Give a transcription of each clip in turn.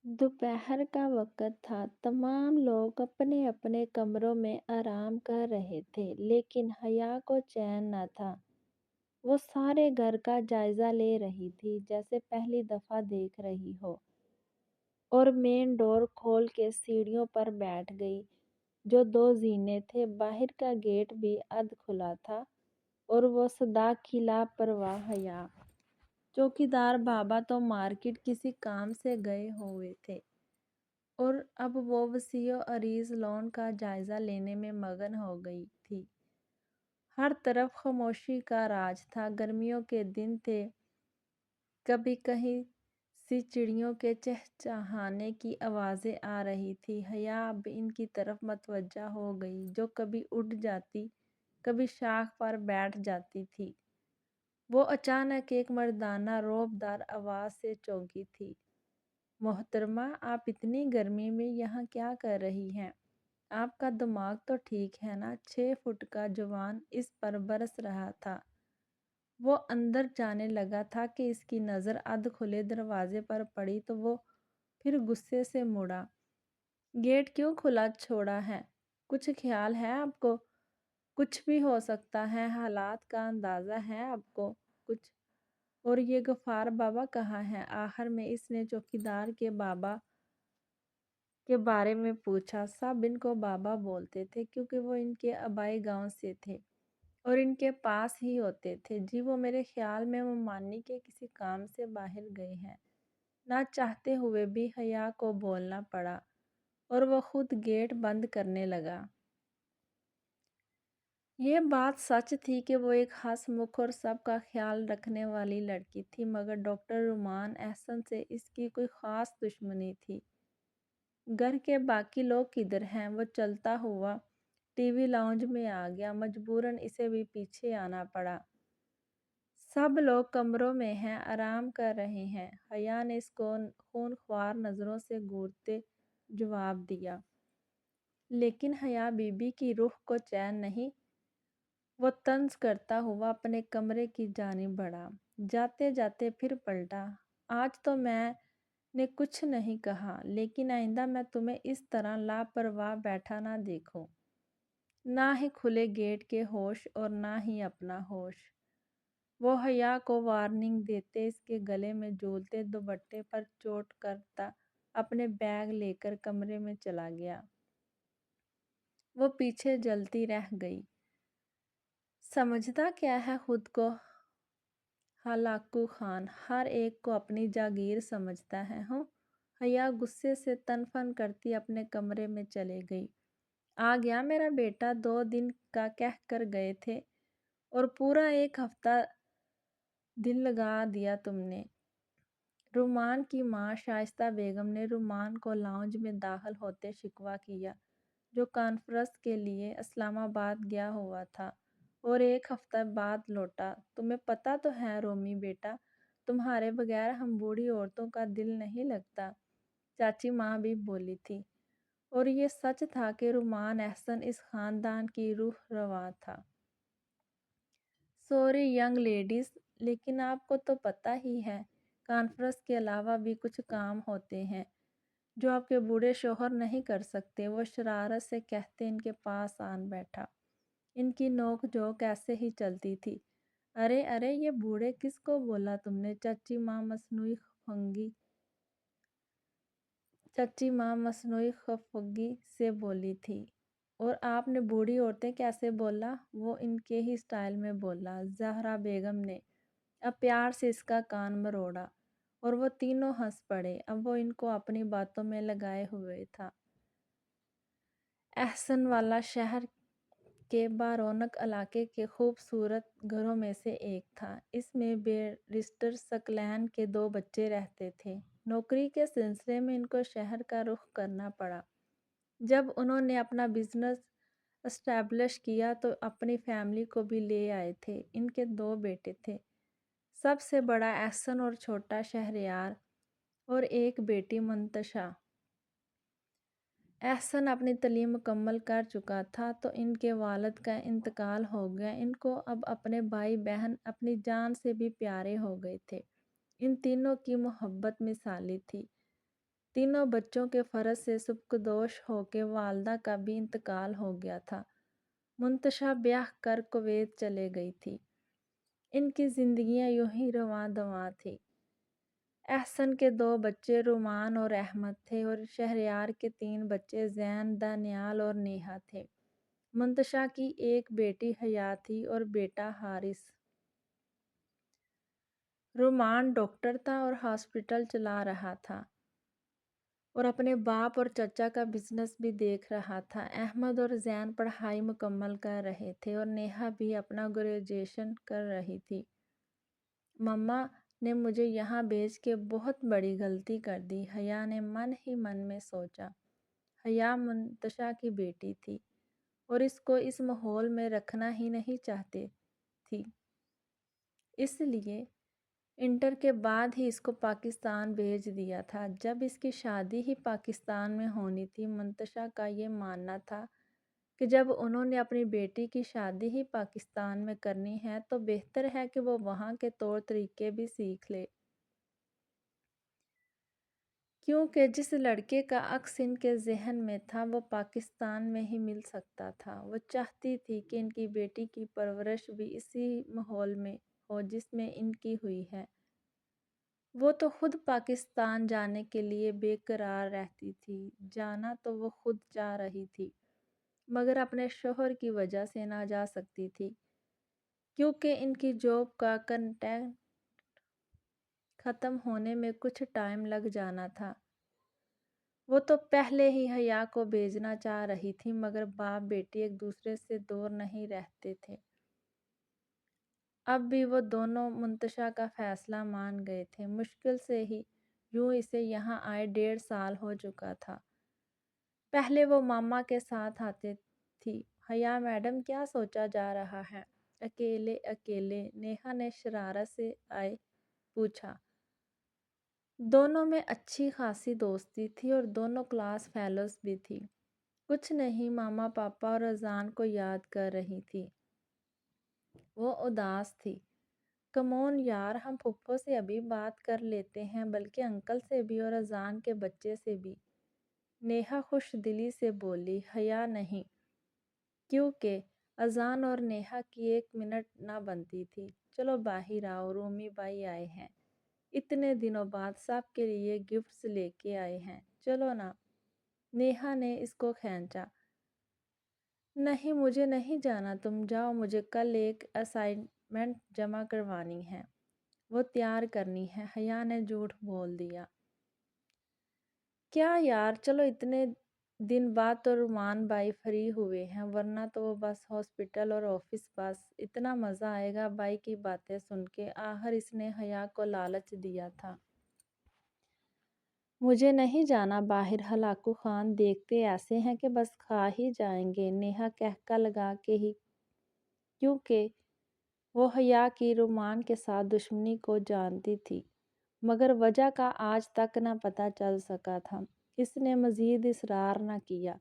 दोपहर का वक़्त था। तमाम लोग अपने-अपने कमरों में आराम कर रहे थे, लेकिन हया को चैन न था। वो सारे घर का जायज़ा ले रही थी, जैसे पहली दफ़ा देख रही हो, और मेन डोर खोल के सीढ़ियों पर बैठ गई। जो 2 ज़ीने थे, बाहर का गेट भी अध खुला था, और वो सदा की लापरवाह हया। चौकीदार बाबा तो मार्केट किसी काम से गए हुए थे, और अब वो वसीय अरीज़ लोन का जायज़ा लेने में मगन हो गई थी। हर तरफ खामोशी का राज था। गर्मियों के दिन थे, कभी कहीं सी चिड़ियों के चहचहाने की आवाज़ें आ रही थी। हया अब इनकी तरफ मतवज्जा हो गई, जो कभी उड़ जाती, कभी शाख पर बैठ जाती थी। वो अचानक एक मर्दाना रौबदार आवाज़ से चौंकी थी। मोहतरमा, आप इतनी गर्मी में यहाँ क्या कर रही हैं? आपका दिमाग तो ठीक है ना? 6 फुट का जवान इस पर बरस रहा था। वो अंदर जाने लगा था कि इसकी नज़र अध खुले दरवाजे पर पड़ी तो वो फिर गुस्से से मुड़ा। गेट क्यों खुला छोड़ा है? कुछ ख्याल है आपको? कुछ भी हो सकता है, हालात का अंदाज़ा है आपको? कुछ। और ये गफ़ार बाबा कहाँ हैं? आखिर में इसने चौकीदार के बाबा के बारे में पूछा। सब इनको बाबा बोलते थे, क्योंकि वो इनके आबाई गांव से थे और इनके पास ही होते थे। जी, वो मेरे ख्याल में मानी के किसी काम से बाहर गए हैं। ना चाहते हुए भी हया को बोलना पड़ा, और वो खुद गेट बंद करने लगा। ये बात सच थी कि वो एक हंसमुख और सबका ख्याल रखने वाली लड़की थी, मगर डॉक्टर रुमान एहसन से इसकी कोई ख़ास दुश्मनी थी। घर के बाकी लोग किधर हैं? वो चलता हुआ टीवी लाउंज में आ गया। मजबूरन इसे भी पीछे आना पड़ा। सब लोग कमरों में हैं, आराम कर रहे हैं। हया ने इसको खूनख्वार नज़रों से घूरते जवाब दिया। लेकिन हया बीबी की रूह को चैन नहीं। वो तंज करता हुआ अपने कमरे की जानिब बढ़ा। जाते जाते फिर पलटा। आज तो मैंने कुछ नहीं कहा, लेकिन आइंदा मैं तुम्हें इस तरह लापरवाह बैठा ना देखूं। ना ही खुले गेट के होश और ना ही अपना होश। वो हया को वार्निंग देते इसके गले में झूलते दुपट्टे पर चोट करता अपने बैग लेकर कमरे में चला गया। वो पीछे जलती रह गई। समझता क्या है खुद को? हलाकू खान हर एक को अपनी जागीर समझता है हो। हया गुस्से से तनफन करती अपने कमरे में चले गई। आ गया मेरा बेटा, 2 दिन का कह कर गए थे और पूरा एक हफ्ता दिल लगा दिया तुमने। रुमान की माँ शाइस्ता बेगम ने रुमान को लाउंज में दाखिल होते शिकवा किया, जो कॉन्फ्रेंस के लिए इस्लामाबाद गया हुआ था और एक हफ्ता बाद लौटा। तुम्हें पता तो है रोमी बेटा, तुम्हारे बगैर हम बूढ़ी औरतों का दिल नहीं लगता, चाची माँ भी बोली थी। और ये सच था कि रुमान एहसन इस खानदान की रूह रवा था। सॉरी यंग लेडीज, लेकिन आपको तो पता ही है, कॉन्फ्रेंस के अलावा भी कुछ काम होते हैं जो आपके बूढ़े शोहर नहीं कर सकते। वो शरारत से कहते इनके पास आन बैठा। इनकी नोक झोंक ऐसे ही चलती थी। अरे अरे, ये बूढ़े किसको बोला तुमने? चाची माँ मसनूई खफगी से बोली थी। और आपने बूढ़ी औरतें कैसे बोला? वो इनके ही स्टाइल में बोला। ज़हरा बेगम ने अब प्यार से इसका कान मरोड़ा और वो तीनों हंस पड़े। अब वो इनको अपनी बातों में लगाए हुए था। एहसन वाला शहर के बारौनक इलाके के खूबसूरत घरों में से एक था। इसमें बैरिस्टर सकलैन के 2 बच्चे रहते थे। नौकरी के सिलसिले में इनको शहर का रुख करना पड़ा। जब उन्होंने अपना बिजनेस एस्टैब्लिश किया तो अपनी फैमिली को भी ले आए थे। इनके 2 बेटे थे, सबसे बड़ा एहसन और छोटा शहरयार, और एक बेटी मुंतशा। एहसन अपनी तालीम मुकम्मल कर चुका था तो इनके वालिद का इंतकाल हो गया। इनको अब अपने भाई बहन अपनी जान से भी प्यारे हो गए थे। इन तीनों की मोहब्बत मिसाली थी। तीनों बच्चों के फर्ज से सुबकदोश होके वालदा का भी इंतकाल हो गया था। मुंतशा ब्याह कर कुवैत चले गई थी। इनकी जिंदगियां यूं ही रवां दवां थी। एहसन के 2 बच्चे रुमान और अहमद थे और शहरयार के 3 बच्चे ज़ैन, दानियाल और नेहा थे। मुंतशा की एक बेटी हया थी और बेटा हारिस। रुमान डॉक्टर था और हॉस्पिटल चला रहा था और अपने बाप और चचा का बिजनेस भी देख रहा था। अहमद और ज़ैन पढ़ाई मुकम्मल कर रहे थे और नेहा भी अपना ग्रेजुएशन कर रही थी। मम्मा ने मुझे यहाँ भेज के बहुत बड़ी गलती कर दी, हया ने मन ही मन में सोचा। हया मुंतशा की बेटी थी और इसको इस माहौल में रखना ही नहीं चाहती थी, इसलिए इंटर के बाद ही इसको पाकिस्तान भेज दिया था। जब इसकी शादी ही पाकिस्तान में होनी थी, मुंतशा का ये मानना था कि जब उन्होंने अपनी बेटी की शादी ही पाकिस्तान में करनी है तो बेहतर है कि वो वहाँ के तौर तरीके भी सीख ले, क्योंकि जिस लड़के का अक्स इनके जहन में था वो पाकिस्तान में ही मिल सकता था। वो चाहती थी कि इनकी बेटी की परवरिश भी इसी माहौल में हो जिसमें इनकी हुई है। वो तो खुद पाकिस्तान जाने के लिए बेकरार रहती थी। जाना तो वो खुद जा रही थी, मगर अपने शोहर की वजह से ना जा सकती थी, क्योंकि इनकी जॉब का कंट्रैक्ट ख़त्म होने में कुछ टाइम लग जाना था। वो तो पहले ही हया को भेजना चाह रही थी, मगर बाप बेटी एक दूसरे से दूर नहीं रहते थे। अब भी वो दोनों मुंतशा का फैसला मान गए थे। मुश्किल से ही यूं इसे यहाँ आए 1.5 साल हो चुका था। पहले वो मामा के साथ आते थी। हया मैडम, क्या सोचा जा रहा है? अकेले अकेले, नेहा ने शरारत से आए पूछा। दोनों में अच्छी खासी दोस्ती थी और दोनों क्लास फेलोज भी थी। कुछ नहीं, मामा पापा और अजान को याद कर रही थी। वो उदास थी। कमोन यार, हम फुफ्फो से अभी बात कर लेते हैं, बल्कि अंकल से भी और अजान के बच्चे से भी, नेहा खुश दिली से बोली। हया नहीं, क्योंकि अजान और नेहा की 1 मिनट ना बनती थी। चलो बाहर आओ, रूमी बाई आए हैं, इतने दिनों बाद सब के लिए गिफ्ट्स लेके आए हैं, चलो ना। नेहा ने इसको खींचा। नहीं, मुझे नहीं जाना, तुम जाओ, मुझे कल एक असाइनमेंट जमा करवानी है, वो तैयार करनी है। हया ने झूठ बोल दिया। क्या यार, चलो, इतने दिन बाद तो रुमान भाई फ्री हुए हैं, वरना तो वो बस हॉस्पिटल और ऑफिस बस। इतना मज़ा आएगा भाई की बातें सुन के। आखिर इसने हया को लालच दिया था। मुझे नहीं जाना बाहर, हलाकू खान देखते ऐसे हैं कि बस खा ही जाएंगे, नेहा कहका लगा के ही, क्योंकि वो हया की रुमान के साथ दुश्मनी को जानती थी, मगर वजह का आज तक न पता चल सका था। इसने मज़ीद इसरार न किया,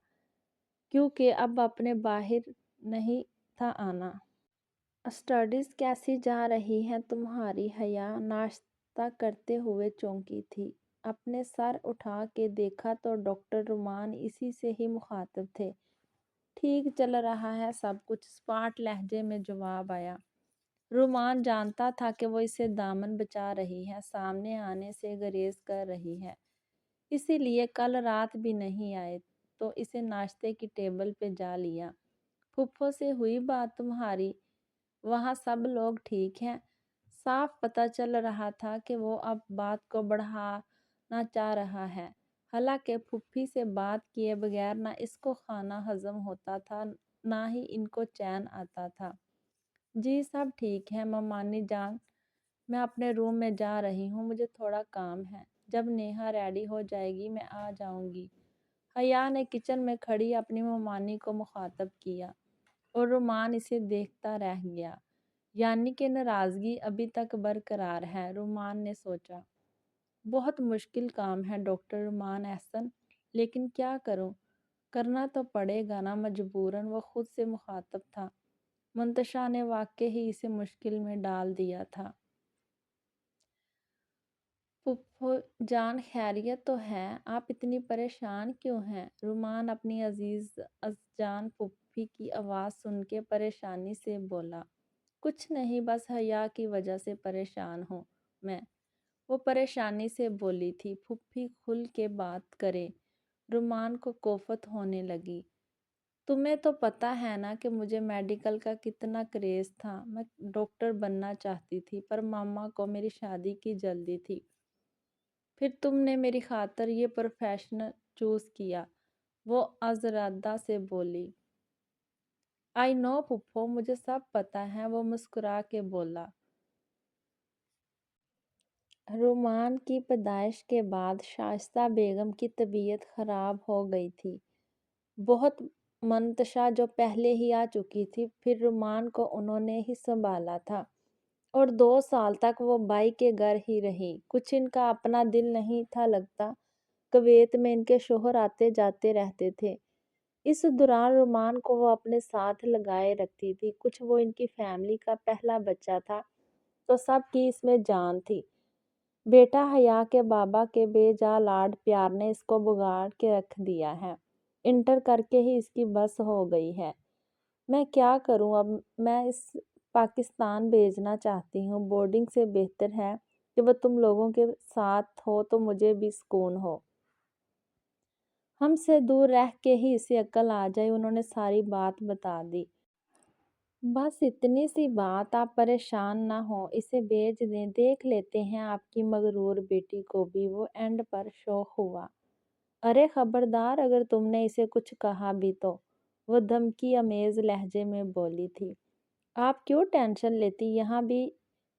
क्योंकि अब अपने बाहर नहीं था आना। स्टडीज़ कैसी जा रही हैं तुम्हारी? हया नाश्ता करते हुए चौंकी थी। अपने सर उठा के देखा तो डॉक्टर रुमान इसी से ही मुखातिब थे। ठीक चल रहा है सब कुछ, स्पाट लहजे में जवाब आया। रुमान जानता था कि वो इसे दामन बचा रही है, सामने आने से गुरेज कर रही है, इसीलिए कल रात भी नहीं आए तो इसे नाश्ते की टेबल पे जा लिया। फुफ्फो से हुई बात तुम्हारी? वहाँ सब लोग ठीक हैं? साफ पता चल रहा था कि वो अब बात को बढ़ाना चाह रहा है। हालांकि फुफ्फी से बात किए बगैर ना इसको खाना हजम होता था, ना ही इनको चैन आता था। जी सब ठीक है ममानी जान, मैं अपने रूम में जा रही हूँ, मुझे थोड़ा काम है। जब नेहा रेडी हो जाएगी मैं आ जाऊंगी। हया ने किचन में खड़ी अपनी ममानी को मुखातब किया और रुमान इसे देखता रह गया। यानी कि नाराज़गी अभी तक बरकरार है, रुमान ने सोचा। बहुत मुश्किल काम है डॉक्टर रुमान एहसन, लेकिन क्या करूं, करना तो पड़ेगा ना, मजबूरन। वो खुद से मुखातब था। मुंतशा ने वाकई ही इसे मुश्किल में डाल दिया था। پھپھو جان خیریت تو ہے، آپ اتنی پریشان کیوں ہیں؟ رومان اپنی عزیز جان پھوپھی کی آواز سن کے پریشانی سے بولا۔ کچھ نہیں، بس حیا کی وجہ سے پریشان ہوں میں، وہ پریشانی سے بولی تھی۔ پھوپھی کھل کے بات کرے۔ رومان کو کوفت ہونے لگی۔ تمہیں تو پتہ ہے نا کہ مجھے میڈیکل کا کتنا کریز تھا، میں ڈاکٹر بننا چاہتی تھی، پر ماما کو میری شادی کی جلدی تھی۔ پھر تم نے میری خاطر یہ پروفیشن چوز کیا، وہ آزردہ سے بولی۔ آئی نو پھپھو، مجھے سب پتہ ہے، وہ مسکرا کے بولا۔ رومان کی پیدائش کے بعد شائستہ بیگم کی طبیعت خراب ہو گئی تھی۔ بہت منتشا جو پہلے ہی آ چکی تھی، پھر رومان کو انہوں نے ہی سنبھالا تھا اور 2 سال تک وہ بائی کے گھر ہی رہی۔ کچھ ان کا اپنا دل نہیں تھا لگتا۔ کویت میں ان کے شوہر آتے جاتے رہتے تھے۔ اس دوران رومان کو وہ اپنے ساتھ لگائے رکھتی تھی۔ کچھ وہ ان کی فیملی کا پہلا بچہ تھا تو سب کی اس میں جان تھی۔ بیٹا حیا کے بابا کے بے جا لاڈ پیار نے اس کو بگاڑ کے رکھ دیا ہے۔ انٹر کر کے ہی اس کی بس ہو گئی ہے۔ میں کیا کروں اب، میں اس پاکستان بھیجنا چاہتی ہوں۔ بورڈنگ سے بہتر ہے کہ وہ تم لوگوں کے ساتھ ہو تو مجھے بھی سکون ہو۔ ہم سے دور رہ کے ہی اسے عقل آ جائے۔ انہوں نے ساری بات بتا دی۔ بس اتنی سی بات، آپ پریشان نہ ہوں، اسے بھیج دیں، دیکھ لیتے ہیں آپ کی مغرور بیٹی کو بھی۔ وہ اینڈ پر شوق ہوا۔ ارے خبردار، اگر تم نے اسے کچھ کہا بھی تو، وہ دھمکی آمیز لہجے میں بولی تھی۔ آپ کیوں ٹینشن لیتی، یہاں بھی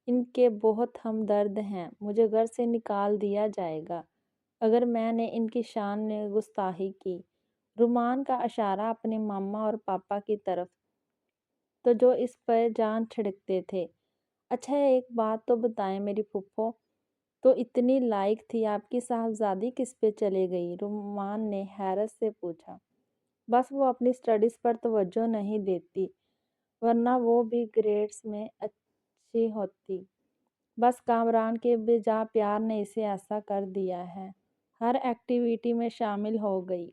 ان کے بہت ہمدرد ہیں۔ مجھے گھر سے نکال دیا جائے گا اگر میں نے ان کی شان میں گستاخی کی۔ رومان کا اشارہ اپنے ماما اور پاپا کی طرف تو جو اس پر جان چھڑکتے تھے۔ اچھا ایک بات تو بتائیں میری پھپھو، تو اتنی لائق تھی آپ کی صاحبزادی کس پہ چلے گئی؟ رومان نے حیرت سے پوچھا۔ بس وہ اپنی سٹڈیز پر توجہ نہیں دیتی، ورنہ وہ بھی گریڈز میں اچھی ہوتی۔ بس کامران کے بے جا پیار نے اسے ایسا کر دیا ہے۔ ہر ایکٹیویٹی میں شامل ہو گئی۔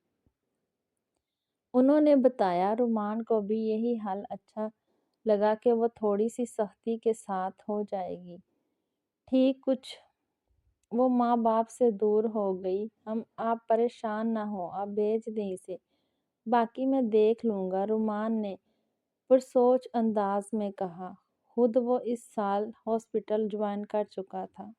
انہوں نے بتایا۔ رومان کو بھی یہی حل اچھا لگا کہ وہ تھوڑی سی سختی کے ساتھ ہو جائے گی۔ ٹھیک، کچھ وہ ماں باپ سے دور ہو گئی۔ آپ پریشان نہ ہوں، آپ بھیج دیں اسے، باقی میں دیکھ لوں گا، رومان نے پرسوچ انداز میں کہا۔ خود وہ اس سال ہاسپٹل جوائن کر چکا تھا۔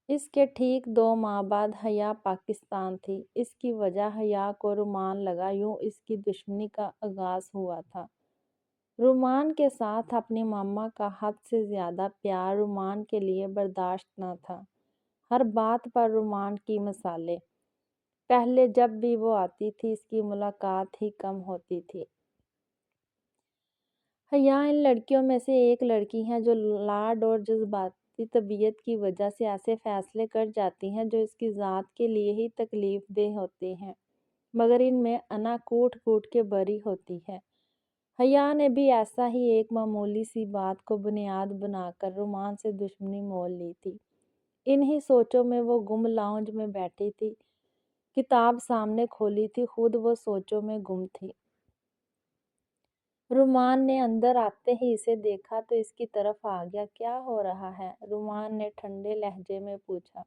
اس کے ٹھیک 2 ماہ بعد حیا پاکستان تھی۔ اس کی وجہ حیا کو رومان لگا، یوں اس کی دشمنی کا آغاز ہوا تھا۔ رومان کے ساتھ اپنی ماما کا حد سے زیادہ پیار رومان کے لیے برداشت نہ تھا۔ ہر بات پر رومان کی مثالیں۔ پہلے جب بھی وہ آتی تھی اس کی ملاقات ہی کم ہوتی تھی۔ حیا ان لڑکیوں میں سے ایک لڑکی ہے جو لاڈ اور جذباتی طبیعت کی وجہ سے ایسے فیصلے کر جاتی ہیں جو اس کی ذات کے لیے ہی تکلیف دہ ہوتے ہیں، مگر ان میں انا کوٹ کوٹ کے بھری ہوتی ہے۔ حیا نے بھی ایسا ہی ایک معمولی سی بات کو بنیاد بنا کر رومان سے دشمنی مول لی تھی۔ انہی سوچوں میں وہ گم لاؤنج میں بیٹھی تھی، کتاب سامنے کھولی تھی، خود وہ سوچوں میں گم تھی۔ رومان نے اندر آتے ہی اسے دیکھا تو اس کی طرف آ گیا۔ کیا ہو رہا ہے؟ رومان نے ٹھنڈے لہجے میں پوچھا۔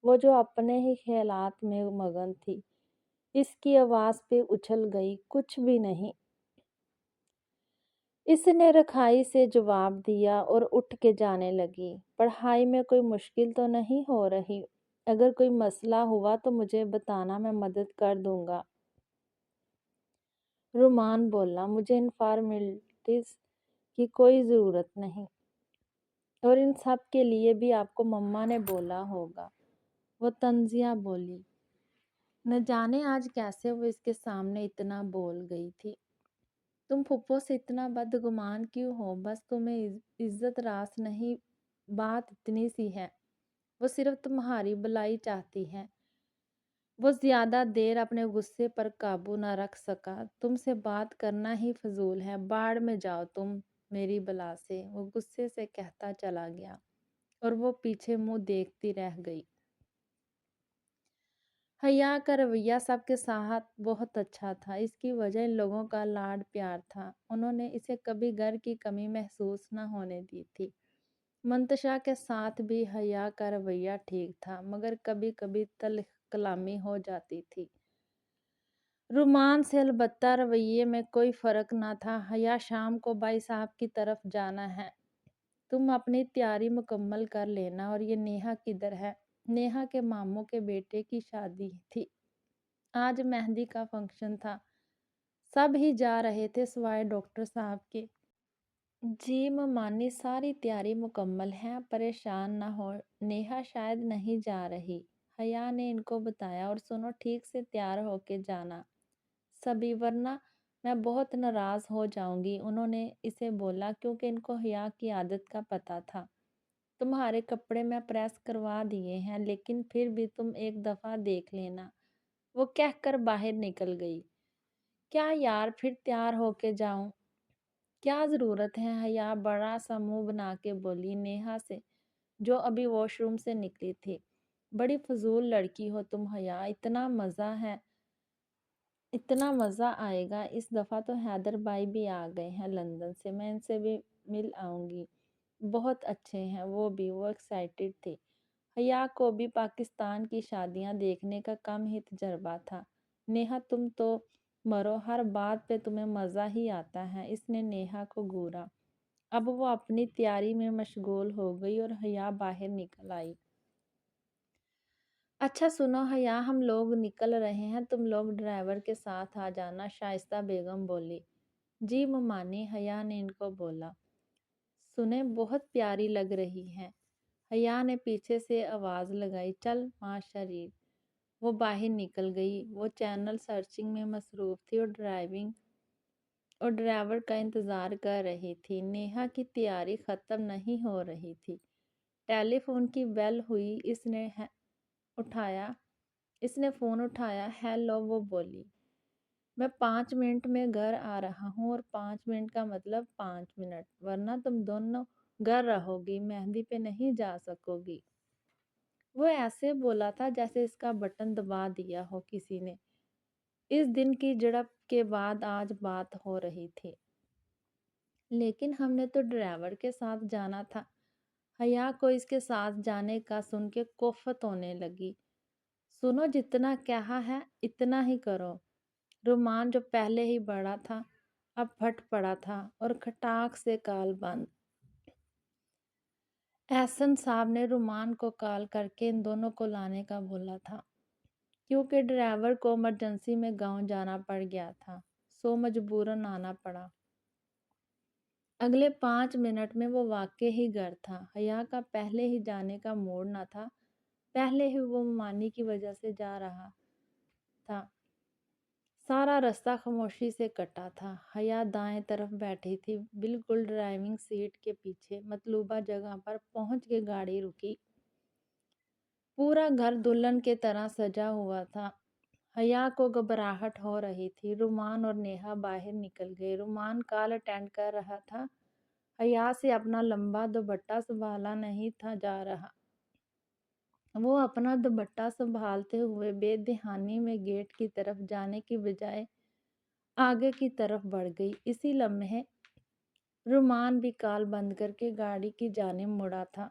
وہ جو اپنے ہی خیالات میں مگن تھی، اس کی آواز پہ اچھل گئی۔ کچھ بھی نہیں، اس نے رکھائی سے جواب دیا اور اٹھ کے جانے لگی۔ پڑھائی میں کوئی مشکل تو نہیں ہو رہی؟ اگر کوئی مسئلہ ہوا تو مجھے بتانا، میں مدد کر دوں گا۔ رومان بولا۔ مجھے ان فارمیلٹیز کی کوئی ضرورت نہیں، اور ان سب کے لیے بھی آپ کو مما نے بولا ہوگا، وہ تنزیہ بولی۔ نہ جانے آج کیسے وہ اس کے سامنے اتنا بول گئی تھی۔ تم پھپھو سے اتنا بدگمان کیوں ہو؟ بس تمہیں عزت راس نہیں، بات اتنی سی ہے، وہ صرف تمہاری بھلائی چاہتی ہے۔ وہ زیادہ دیر اپنے غصے پر قابو نہ رکھ سکا۔ تم سے بات کرنا ہی فضول ہے، باڑ میں جاؤ تم میری بلا سے، وہ غصے سے کہتا چلا گیا۔ और वो पीछे मुंह देखती रह गई। हया का रवैया सबके साथ बहुत अच्छा था। इसकी वजह इन लोगों का लाड प्यार था। उन्होंने इसे कभी घर की कमी महसूस न होने दी थी। मंतशा के साथ भी हया का रवैया ठीक था, मगर कभी कभी तल्ख कलामी हो जाती थी। रुमान से अलबत्ता रवैये में कोई फर्क न था। हया, शाम को भाई साहब की तरफ जाना है, तुम अपनी तैयारी मुकम्मल कर लेना। और ये नेहा किधर है? नेहा के मामू के बेटे की शादी थी, आज मेहंदी का फंक्शन था, सब ही जा रहे थे सिवाय डॉक्टर साहब के। जी ममानी, सारी तैयारी मुकम्मल है, परेशान ना हो। नेहा शायद नहीं जा रही, हया ने इनको बताया। और सुनो, ठीक से तैयार होके जाना सभी, वरना मैं बहुत नाराज हो जाऊंगी। उन्होंने इसे बोला क्योंकि इनको हया की आदत का पता था। तुम्हारे कपड़े मैं प्रेस करवा दिए हैं, लेकिन फिर भी तुम एक दफा देख लेना। वो कहकर बाहर निकल गई। क्या यार, फिर तैयार होके जाऊं? क्या जरूरत है? हया बड़ा सा मुंह बना के बोली नेहा से, जो अभी वॉशरूम से निकली थी। बड़ी फजूल लड़की हो तुम हया, इतना मज़ा आएगा। इस दफ़ा तो हैदर भाई भी आ गए हैं लंदन से, मैं इनसे भी मिल आऊँगी। बहुत अच्छे हैं वो भी, वो एक्साइटेड थे। हया को भी पाकिस्तान की शादियाँ देखने का कम ही तजर्बा था। नेहा, तुम तो मरो, हर बात पे तुम्हें मज़ा ही आता है। इसने नेहा को घूरा। अब वो अपनी तैयारी में मशगूल हो गई और हया बाहर निकल आई। अच्छा सुनो हया, हम लोग निकल रहे हैं, तुम लोग ड्राइवर के साथ आ जाना, शाइस्ता बेगम बोली। जी ममानी, हया ने इनको बोला। सुने, बहुत प्यारी लग रही है। हया ने पीछे से आवाज लगाई, चल माँ शरीफ। वो बाहर निकल गई। वो चैनल सर्चिंग में मसरूफ थी और ड्राइवर का इंतजार कर रही थी। नेहा की तैयारी खत्म नहीं हो रही थी। टेलीफोन की बेल हुई। उठाया इसने फ़ोन उठाया। हेलो, वो बोली। मैं 5 मिनट में घर आ रहा हूँ। और 5 मिनट का मतलब 5 मिनट, वरना तुम दोनों घर रहोगी, मेहंदी पे नहीं जा सकोगी। वो ऐसे बोला था जैसे इसका बटन दबा दिया हो किसी ने। इस दिन की झड़प के बाद आज बात हो रही थी। लेकिन हमने तो ड्राइवर के साथ जाना था। हया को इसके साथ जाने का सुन के कोफत होने लगी। सुनो, जितना कहा है इतना ही करो। रुमान, जो पहले ही बड़ा था, अब फट पड़ा था और खटाक से कॉल बंद। एहसन साहब ने रुमान को कॉल करके इन दोनों को लाने का बोला था, क्योंकि ड्राइवर को इमरजेंसी में गांव जाना पड़ गया था, सो मजबूरन आना पड़ा। अगले 5 मिनट में वो वाकई ही घर था। हया का पहले ही जाने का मूड न था। पहले ही वो मानी की वजह से जा रहा था। सारा रास्ता खामोशी से कटा था। हया दाएं तरफ बैठी थी, बिल्कुल ड्राइविंग सीट के पीछे। मतलूबा जगह पर पहुंच के गाड़ी रुकी। पूरा घर दुल्हन के तरह सजा हुआ था। हया को घबराहट हो रही थी। रुमान और नेहा बाहर निकल गए। रुमान कॉल अटेंड कर रहा था। हया से अपना लंबा दुपट्टा संभाला नहीं था जा रहा। वो अपना दुपट्टा संभालते हुए बेध्यानी में गेट की तरफ जाने की बजाय आगे की तरफ बढ़ गई। इसी लम्हे रुमान भी कॉल बंद करके गाड़ी की जानिब मुड़ा था।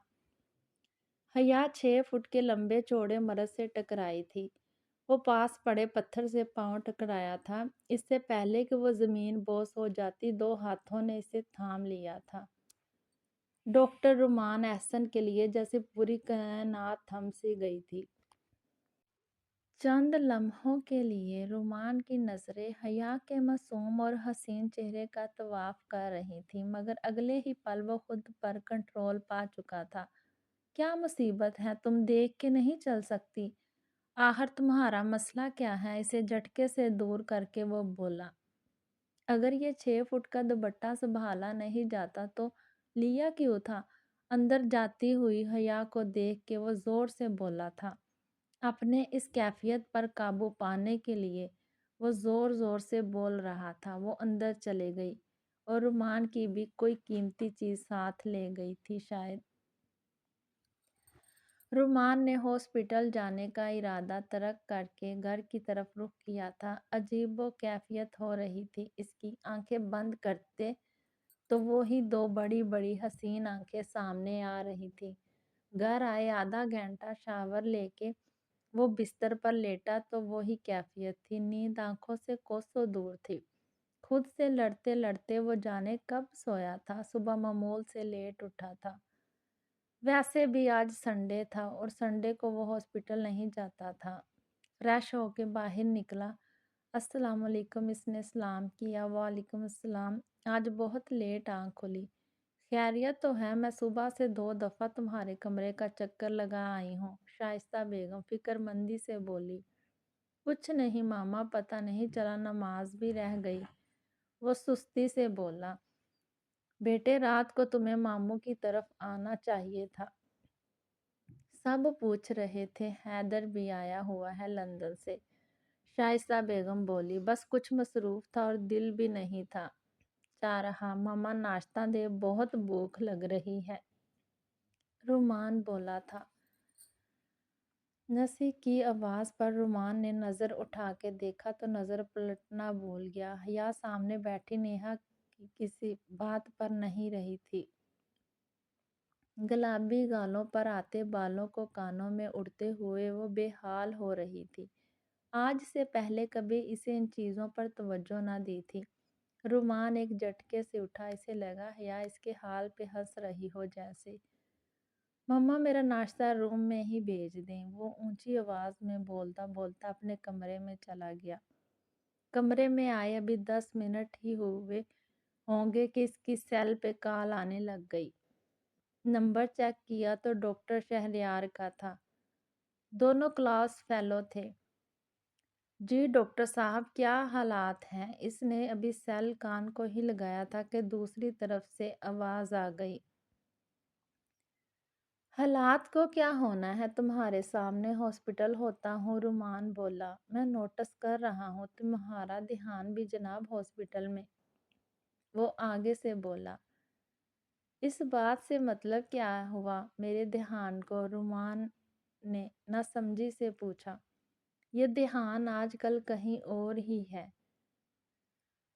हया 6 फुट के लंबे चौड़े मर्द से टकराई थी। वो पास पड़े पत्थर से पांव टकराया था। इससे पहले कि वो जमीन बोस हो जाती, 2 हाथों ने इसे थाम लिया था। डॉक्टर रुमान एहसन के लिए जैसे पूरी कायनात थम सी गई थी। चंद लम्हों के लिए रुमान की नज़रें हया के मासूम और हसीन चेहरे का तवाफ कर रही थी, मगर अगले ही पल वो खुद पर कंट्रोल पा चुका था। क्या मुसीबत है? तुम देख के नहीं चल सकती? आखिर तुम्हारा मसला क्या है? इसे झटके से दूर करके वो बोला। अगर ये 6 फुट का दुपट्टा संभाला नहीं जाता तो लिया क्यों था? अंदर जाती हुई हया को देख के वो जोर से बोला था। अपने इस कैफियत पर काबू पाने के लिए वो जोर जोर से बोल रहा था। वो अंदर चले गई और रुमान की भी कोई कीमती चीज साथ ले गई थी शायद। रुमान ने हॉस्पिटल जाने का इरादा तर्क करके घर की तरफ रुख किया था। अजीबो कैफियत हो रही थी इसकी। आंखें बंद करते तो वो ही दो बड़ी बड़ी हसीन आंखें सामने आ रही थी। घर आए आधा घंटा शावर लेके वो बिस्तर पर लेटा तो वो ही कैफियत थी। नींद आंखों से कोसों दूर थी। खुद से लड़ते लड़ते वो जाने कब सोया था। सुबह मामूल से लेट उठा था। वैसे भी आज संडे था और संडे को वो हॉस्पिटल नहीं जाता था। फ्रेश होके बाहर निकला। अस्सलाम वालेकुम इसने सलाम किया। वालेकुम अस्सलाम। आज बहुत लेट आँख खुली। खैरियत तो है, मैं सुबह से 2 दफ़ा तुम्हारे कमरे का चक्कर लगा आई हूँ। शाइस्ता बेगम फिक्रमंदी से बोली। कुछ नहीं मामा, पता नहीं चला नमाज भी रह गई। वो सुस्ती से बोला। बेटे रात को तुम्हें मामू की तरफ आना चाहिए था। सब पूछ रहे थे हैदर भी आया हुआ है लंदन से। शाइस्ता बेगम बोली। बस कुछ मसरूफ था और दिल भी नहीं था चाह रहा। मामा नाश्ता दे, बहुत भूख लग रही है। रुमान बोला था। नसी की आवाज़ पर रुमान ने नज़र उठा के देखा तो नज़र पलटना भूल गया। हया सामने बैठी नेहा की किसी बात पर नहीं रही थी। गुलाबी गालों पर आते बालों को कानों में उड़ते हुए वो बेहाल हो रही थी। आज से पहले कभी इसे इन चीज़ों पर तवज्जो न दी थी। रुमान एक झटके से उठा। इसे लगा हया इसके हाल पे हंस रही हो जैसे। मम्मा मेरा नाश्ता रूम में ही भेज दें। वो ऊंची आवाज़ में बोलता बोलता अपने कमरे में चला गया। कमरे में आए अभी 10 मिनट ही हुए होंगे कि इसकी सेल पे कॉल आने लग गई। नंबर चेक किया तो डॉक्टर शहरयार का था। दोनों क्लास फेलो थे। जी डॉक्टर साहब, क्या हालात हैं? इसने अभी सेल कान को ही लगाया था कि दूसरी तरफ से आवाज़ आ गई। हालात को क्या होना है, तुम्हारे सामने हॉस्पिटल होता हूँ। रुमान बोला। मैं नोटिस कर रहा हूँ तुम्हारा ध्यान भी जनाब हॉस्पिटल में। वो आगे से बोला। इस बात से मतलब क्या हुआ मेरे ध्यान को? रुमान ने नासमझी से पूछा। ये ध्यान आजकल कहीं और ही है।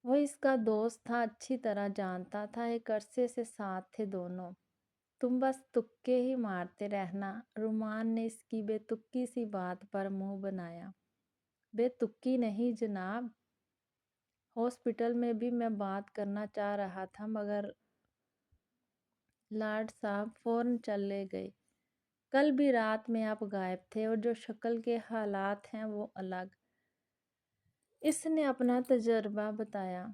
वो इसका दोस्त था, अच्छी तरह जानता था। एक अरसे से साथ थे दोनों। तुम बस तुक्के ही मारते रहना। रुमान ने इसकी बेतुकी सी बात पर मुंह बनाया। बेतुकी नहीं जनाब, हॉस्पिटल में भी मैं बात करना चाह रहा था मगर लॉर्ड साहब फौरन चले गए। कल भी रात में आप गायब थे और जो शक्ल के हालात हैं वो अलग। इसने अपना तजर्बा बताया।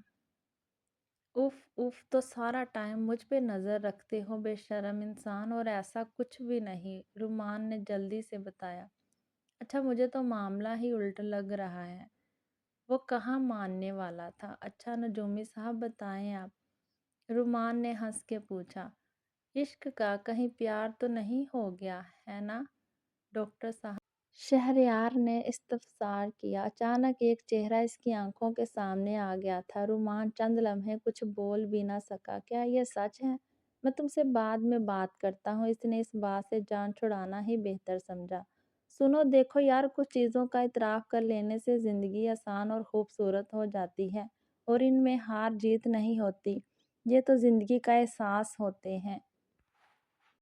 उफ उफ, तो सारा टाइम मुझ पे नज़र रखते हो बेशर्म इंसान। और ऐसा कुछ भी नहीं, रुमान ने जल्दी से बताया। अच्छा, मुझे तो मामला ही उल्टा लग रहा है। वो कहाँ मानने वाला था। अच्छा नजूमी साहब बताएं आप। रुमान ने हंस के पूछा। इश्क का कहीं प्यार तो नहीं हो गया है ना डॉक्टर साहब? शहरयार ने इस्तफसार किया। अचानक एक चेहरा इसकी आंखों के सामने आ गया था। रुमान चंद लम्हे कुछ बोल भी ना सका। क्या ये सच है? मैं तुमसे बाद में बात करता हूँ। इसने इस बात से जान छुड़ाना ही बेहतर समझा। सुनो देखो यार, कुछ चीज़ों का इतराफ़ कर लेने से ज़िंदगी आसान और खूबसूरत हो जाती है और इनमें हार जीत नहीं होती। ये तो ज़िंदगी का एहसास होते हैं।